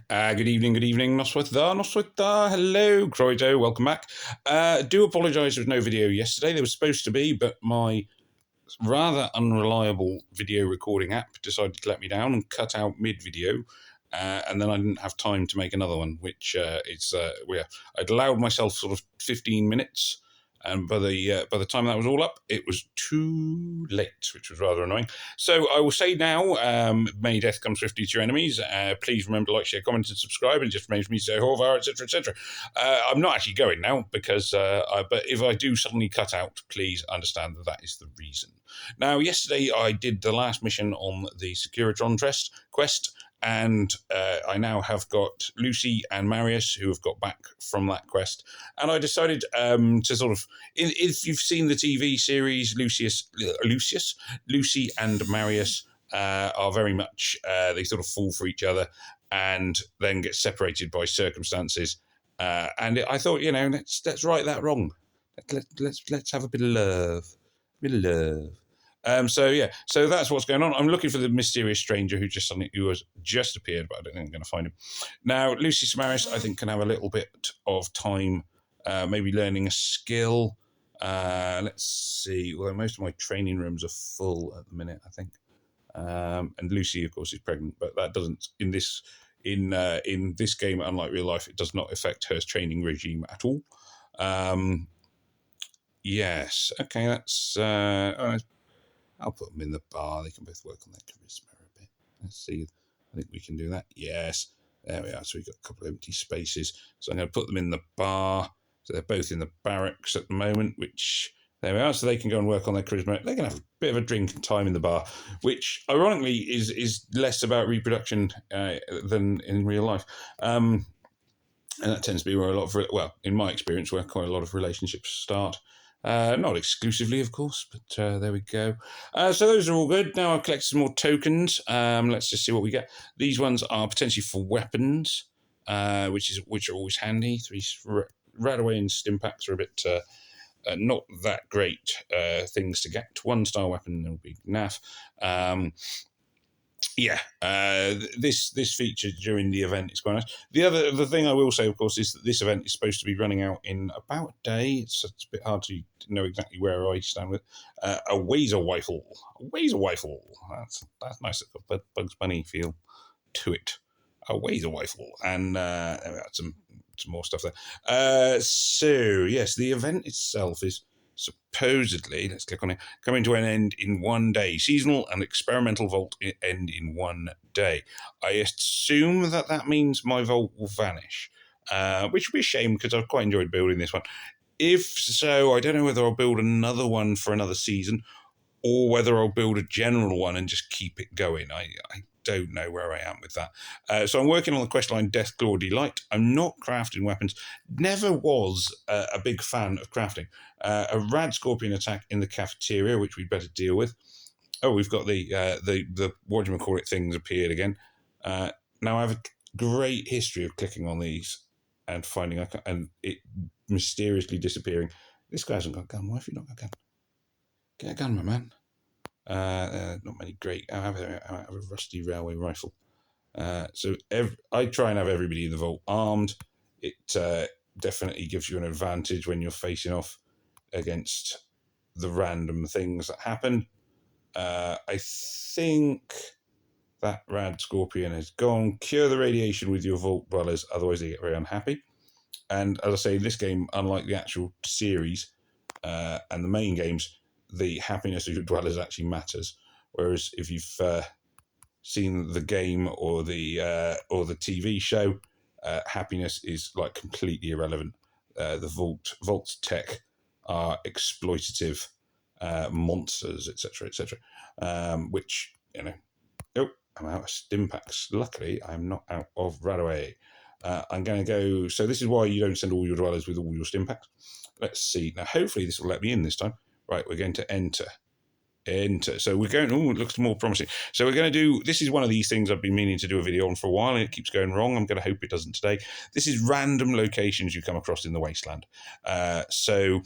Good evening, Noswitha. Hello, Croido, welcome back. Do apologise there was no video yesterday. There was supposed to be, but my rather unreliable video recording app decided to let me down and cut out mid-video. And then I didn't have time to make another one, which I'd allowed myself sort of 15 minutes. And by the time that was all up, it was too late, which was rather annoying. So I will say now, may death come swiftly to your enemies. Please remember to like, share, comment, and subscribe. And it just remains for me to say, au revoir, etc., etc. I'm not actually going now because, but if I do suddenly cut out, please understand that that is the reason. Now, yesterday I did the last mission on the Securitron quest. And I now have got Lucy and Marius who have got back from that quest. And I decided to sort of, if you've seen the TV series, Lucy and Marius are very much, they sort of fall for each other and then get separated by circumstances. And I thought, let's right that wrong. Let's have a bit of love. So that's what's going on. I'm looking for the mysterious stranger who has just appeared, but I don't think I'm going to find him. Now, Lucy Samaris, I think, can have a little bit of time, maybe learning a skill. Let's see. Well, most of my training rooms are full at the minute, I think. And Lucy, of course, is pregnant, but that doesn't in this game, unlike real life, it does not affect her training regime at all. Yes. Okay. That's. I'll put them in the bar. They can both work on their charisma a bit. Let's see. I think we can do that. Yes. There we are. So we've got a couple of empty spaces. So I'm going to put them in the bar. So they're both in the barracks at the moment, which there we are. So they can go and work on their charisma. They can have a bit of a drink and time in the bar, which ironically is less about reproduction than in real life. And that tends to be where in my experience, where quite a lot of relationships start. Not exclusively, of course, but there we go. So those are all good. Now I've collected some more tokens. Let's just see what we get. These ones are potentially for weapons, which are always handy. 3 Radaway and Stimpaks are a bit not that great things to get. 1-star weapon will be naff. This feature during the event is quite nice. The thing I will say, of course, is that this event is supposed to be running out in about a day. It's a bit hard to know exactly where I stand with a Wazer Rifle. That's nice. It's got Bugs Bunny feel to it. A Wazer Rifle, and some more stuff there. So yes, the event itself is supposedly, let's click on it, coming to an end in 1 day. Seasonal and experimental vault end in 1 day. I assume that means my vault will vanish, which would be a shame because I've quite enjoyed building this one. If so, I don't know whether I'll build another one for another season or whether I'll build a general one and just keep it going. I don't know where I am with that. So I'm working on the questline Death Claw Delight. I'm not crafting weapons. Never was a big fan of crafting. A rad scorpion attack in the cafeteria, which we'd better deal with. Oh, we've got the what do you call it things appeared again. Now I have a great history of clicking on these and finding and it mysteriously disappearing. This guy hasn't got a gun. Why have you not got a gun? Get a gun, my man. Not many great. I have a rusty railway rifle. So I try and have everybody in the vault armed. It definitely gives you an advantage when you're facing off against the random things that happen. I think that rad scorpion has gone. Cure the radiation with your vault dwellers, otherwise they get very unhappy. And as I say, in this game, unlike the actual series and the main games, the happiness of your dwellers actually matters. Whereas if you've seen the game or the TV show, happiness is like completely irrelevant. The Vault's tech are exploitative monsters, etc., etc. Which I'm out of Stimpaks. Luckily, I'm not out of Radaway. I'm going to go. So this is why you don't send all your dwellers with all your Stimpaks. Let's see. Now, hopefully, this will let me in this time. Right, we're going to enter. So we're going, it looks more promising. So we're going to do, this is one of these things I've been meaning to do a video on for a while, and it keeps going wrong. I'm going to hope it doesn't today. This is random locations you come across in the wasteland. So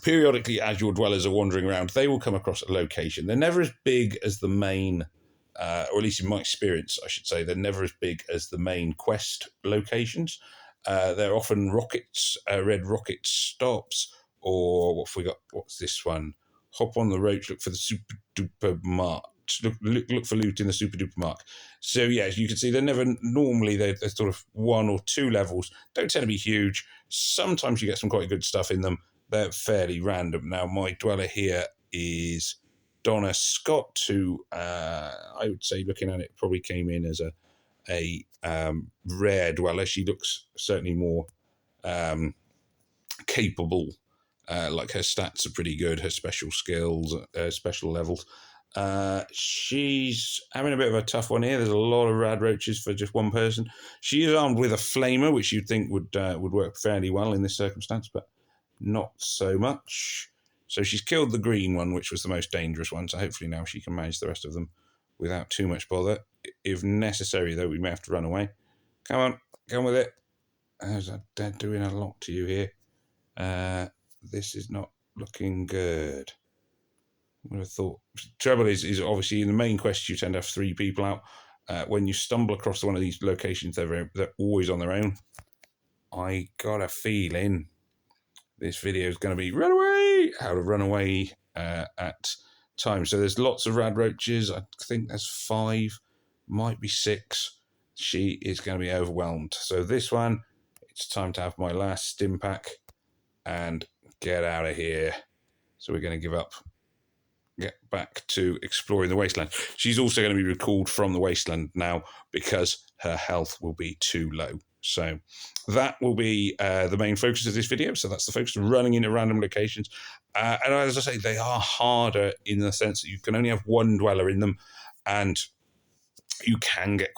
periodically, as your dwellers are wandering around, they will come across a location. They're never as big as the main or at least in my experience, I should say, they're never as big as the main quest locations. They're often rockets, red rocket stops, or what have we got? What's this one? Hop on the roach, look for the super duper mark. Look for loot in the super duper mark. So yeah, as you can see, they're never normally they're sort of 1 or 2 levels. Don't tend to be huge. Sometimes you get some quite good stuff in them. They're fairly random. Now my dweller here is Donna Scott, who I would say, looking at it, probably came in as a rare dweller. She looks certainly more capable. Like her stats are pretty good, her special skills, special levels. She's having a bit of a tough one here. There's a lot of rad roaches for just one person. She is armed with a flamer, which you'd think would work fairly well in this circumstance, but not so much. So she's killed the green one, which was the most dangerous one. So hopefully now she can manage the rest of them without too much bother. If necessary, though, we may have to run away. Come on, come with it. They're doing a lot to you here. This is not looking good. I would have thought. Trouble is obviously in the main quest you tend to have 3 people out. When you stumble across one of these locations, they're always on their own. I got a feeling this video is going to be run away, how to run away at times. So there's lots of rad roaches. I think there's 5, might be 6. She is going to be overwhelmed. So this one, it's time to have my last stim pack and get out of here. So we're going to give up. Get back to exploring the wasteland. She's also going to be recalled from the wasteland now because her health will be too low. So that will be the main focus of this video. So that's the focus of running into random locations. And as I say, they are harder in the sense that you can only have 1 dweller in them and you can get